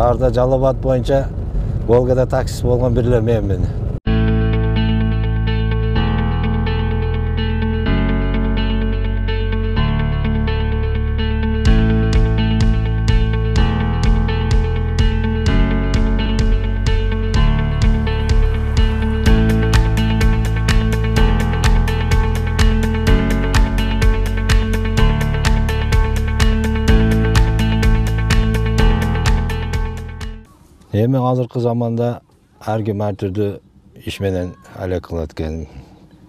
Шаарда Жалал Абад боюнча Волгада таксист болгон бир эле менмин. Эми азыркы заманда ар ким ар түрдүү иш менен алек кылат экен.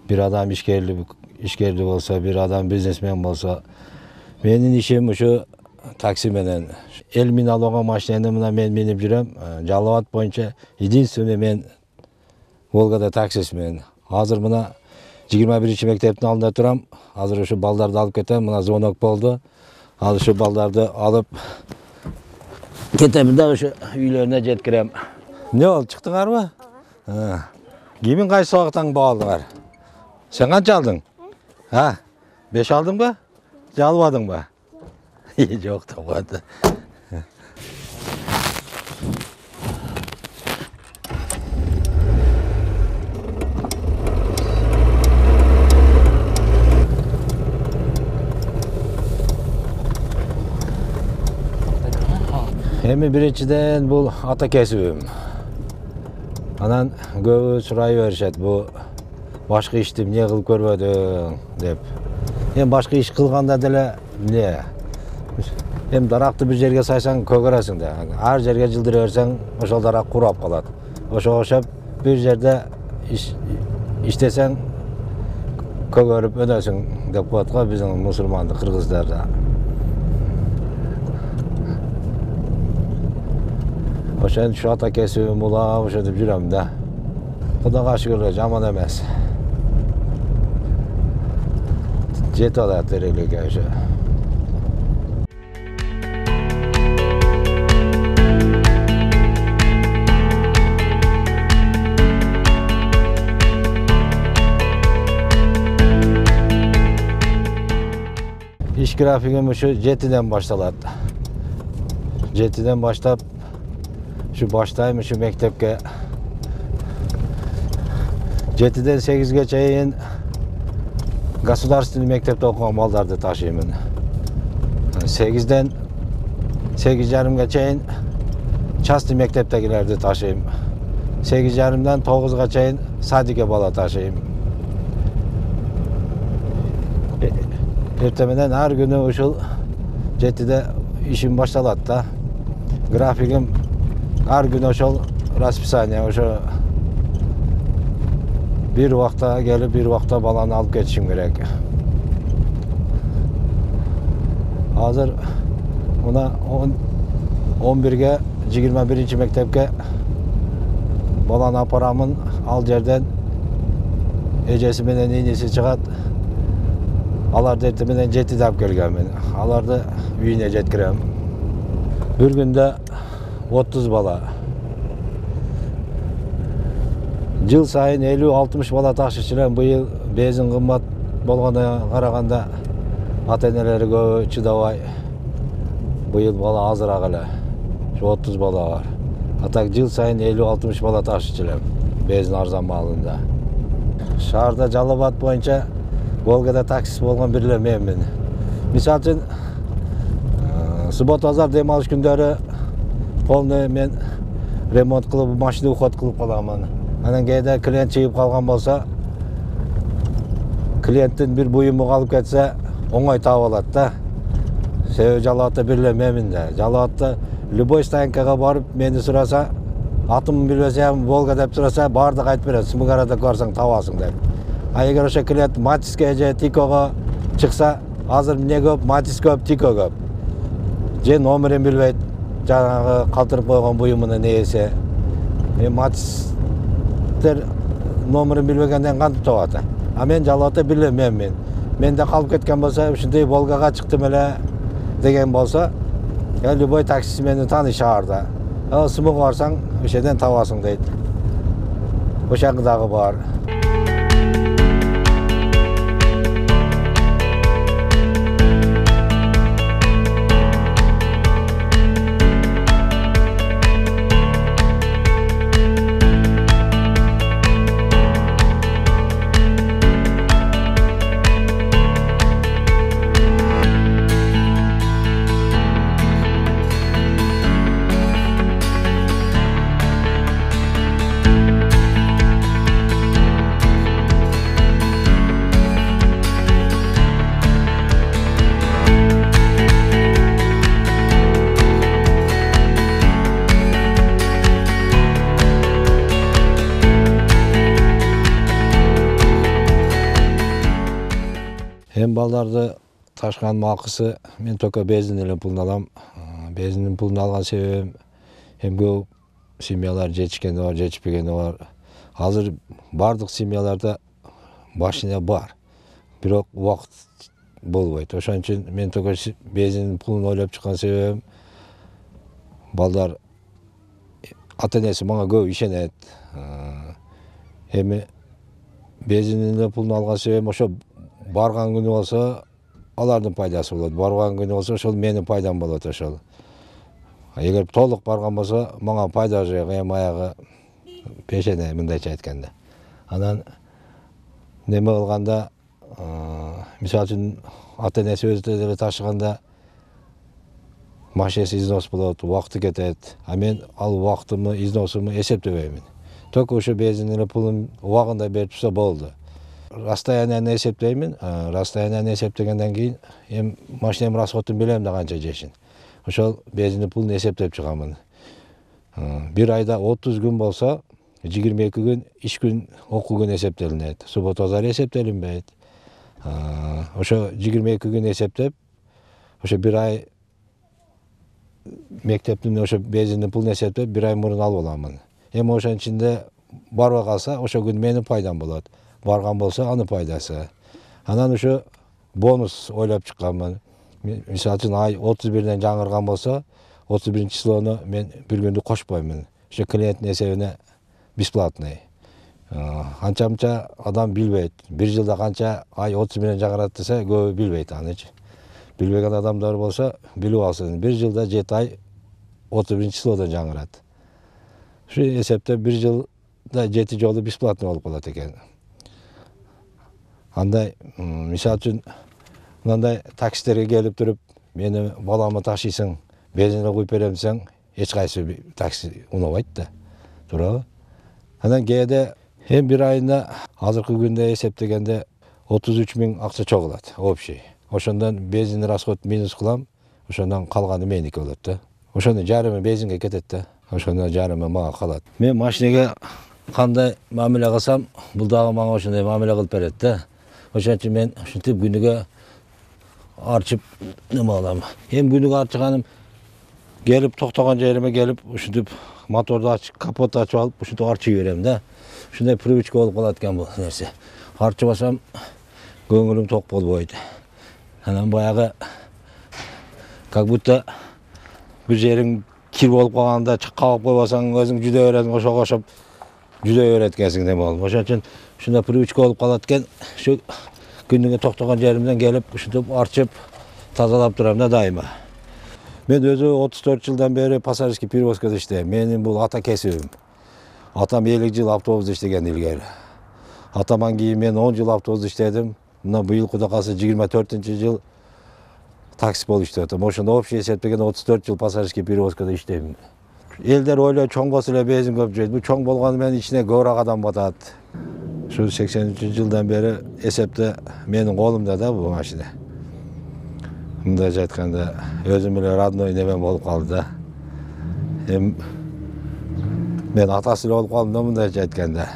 Бир адам ишкерли болсо, бир адам бизнесмен болсо, менин ишим ушу такси менен. Эл мин алууга машинени мына мен минип жүрөм. Жалал Абад боюнча единственный мен Волгада таксистмин. Азыр мына 21-мектептин алдында турам. Азыр ушу балдарды алып кетем. Мына звонок болду. Ал ушу балдарды алып кетем да ушу үйлөрүнө жеткирем. Не болду, чыктыңарбы? Кимин кайсы сабактан баа алдыңар? Сен канча алдың? 5 алдыңбы? Же албадыңбы? Жок да койду. Эми биринчиден бул ата кесибим. Анан көбү сурай беришет, бул башка ишти эмне кылып көрбөдүң деп. Эми башка иш кылганда деле эмне? Эми даракты бир жерге сайсаң көгөрөсүң да. Ар жерге жылдыра берсең, ошол дарак курап калат. Ошого окшоп бир жерде иштесең көгөрүп өнөсүң деп коет го биздин мусулманды кыргыздарда. Ошен şu ata kesibim улап ошентип жүрөм да. Кудайга шүгүр, жаман эмес. Жетип атат элек ошо. İş grafiğim şu 7'den başlalat. 7'den başlap şu baştayım şu mektepke 7'den 8'ge çeyin государственный mektepte okuyan baldardı taşıyımın. 8'den 8:30'ga çeyin частный mekteptekilerdi taşıyım. 8:30'dan 9'ga çeyin sadike bala taşıyım. Ertemeden her günü uşul 7'de işim başlalat da. Grafikim her gün uşul расписание uşu bir vakta gelip bir vakta balanı alıp geçişim gerek. Hazır buna 11'ge 21. mektepke balanı aparamın al yerden ecesi menen iğnesi çıkat. Alarda ertemeden 7'de alып kelgen men. Alarda үйüne jetkirem. Bir günde 30 bala. Жыл сайын 50-60 бала ташчылар. Быйыл безин кымбат болгонуна караганда ата-энелери көп чыдабай. Быйыл бала азыраак эле. 30 бала бар. Атак жыл сайын 50-60 бала ташчылар. Безин арзан маалында. Шаарда Жалал Абад боюнча Волгада таксист болгон бир эле менмин. Мисалы үчүн суббота азар дем алыш күндөрү полный мен ремонт кылып машина уход кылып каламын. Анан кээде клиент чыгып калган болсо, клиенттин бир буюму калып кетсе, оңой таап алат да. Себеби Жалал Абадта бир эле менмин да. Жалал Абадта любой станцияга барып мени сураса, атымды билбесем, Волга деп сураса, баарды айтып берет. Смугарада көрсөң табасың деп. А эгер ошо клиент Матиске же Тикого чыкса, азыр эмне көп, Матис көп, Тико көп. Же номерин билбейт, жанагы калтырып койгон буюмунун ээси. Матистер номерин билбегенден кантип табат? А мен Жалал Абадта бир эле менмин. Менде калып кеткен болсо, ушундай Волгага чыктым эле деген болсо, любой таксист мени тааный шаарда. Смуга барсаң, ошол жерден табасың дейт. Ошоңу дагы бар. Hem balдарды taşkanın akısı men toka bezin ele pulunu alam. Bezinin pulunu algan sebebim hem көп семьялар жетишкени бар, жетишпегени бар. Азыр бардык семьяларда машина бар. Бирок убакыт болбойт. Ошон үчүн мен тока безинин пулун ойлоп чыккан себебим балдар ата энеси мага көп ишенет. Эми безинин пулун алган себебим ошо барган күнү болсо алардын пайдасы болот. Барган күнү болсо ошол менин пайдам болот ошол. Эгер толук барган болсо мага пайда жок, эми аягы пешене мындайча айтканда. Анан неме кылганда, мисалы үчүн ата энеси өзү деле ташыганда машинеси износ болот, убакыты кетет. А мен ал убактымы, износуму эсептебеймин. Только ошо безинин эле пулун убагында берип турса болду. Расстоянияны эсептеймин. Расстоянияны эсептегенден кийин эми машинанын расходун билем да канча жешин. Ошол безинин пулун эсептеп чыгамын. Bir ayda 30 gün болсо 22 gün iş gün окуу күн эсептелинет. Суббота азар эсептелинбейт. Ошо 22 gün эсептеп, ошо bir ay мектептин ошо безинин пулун эсептеп, bir ay мурун алып аламын. Эми ошонун ичинде барбай калса, ошо күн менин пайдам болот. Барган болсо анын пайдасы. Анан ошо бонус ойлоп чыкканмын. Мисалы үчүн ай 31-ден жаңырган болсо, 31-числоону мен бир күндү кошпоймун. Ошо клиенттин эсебине бесплатный. Анча-мынча адам билбейт. Bir жылда канча ай 31-ден жаңырат десе, көбү билбейт анычы. Билбеген адамдар болсо, билип алсын. Bir жылда 7 ай 31-числоодон жаңырат. Ошо эсептеп 1 жылда 7 жолу бесплатный болуп калат экен. Андай, мисалы үчүн мындай такситерге келип туруп, мени баламы ташыйсың, безине куюп берем десең, эч кайсы такси унабайт да. Туурабы? Анан кээде эми bir айына азыркы күндө эсептегенде 33 000 акча чогулат, общий. Ошондон безин расход минус кылам, ошондон калганы меники болот да. Ошонун жарымы безинге кетет да. Ошондон жарымы мага калат. Мен машинеге кандай мамиле кылсам, бул дагы мага ошондой мамиле кылып берет да. Ошон үчүн мен ушинтип күнүгө арчып неме алам. Эми күнүгө арчыганым келип токтогон жериме келип ушинтип моторду ачып, капоту ачып алып ушинтип арчып берем да. Ушундай привычка болуп калат экен бул нерсе. Арчыбасам көңүлүм ток болбойт. Анан баягы как будто бир жериң кир болуп калганда кабып койбосоң өзүң жүдө бересиң, ошого кошуп жүдө берет экенсиң неме болуп. Ошон үчүн ушундай привычка болуп калат экен. Ушу күнүгө токтогон жеримден келип ушинтип арчып тазалап турам да дайыма. Мен өзү 34 жылдан бери пассажирский перевозкада иштейм. Менин бул ата кесибим. Атам 50 жыл автобусда иштеген илгери. Атаман кийин мен 10 жыл автобусда иштедим. Мына быйыл кудай калса 24-жыл такси болуп иштеп атам. Ошондо общий эсептегенде 34 жыл пассажирский перевозкада иштейм. Элдер ойлойт, чоң болсо эле безин көп жейт. Бул чоң болгону менен ичине көбүрөөк адам батат. Şu 83 жылдан бери эсепте менин колумда да бул машина. Мындайча айтканда өзүм эле родной немем болуп калды да. Эми мен атасы эле болуп калдым да мындайча айтканда.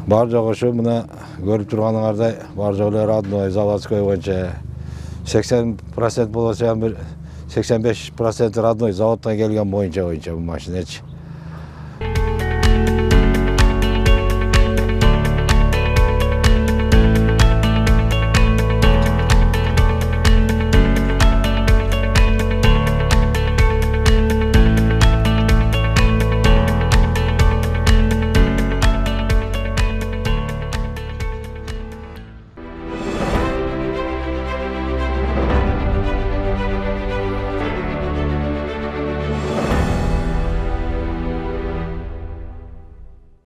Бар жогу ушу мына көрүп турганыңардай бар жогу эле родной, заводской боюнча 80% болсо бир 85% родной заводдон келген боюнча бул машинечи.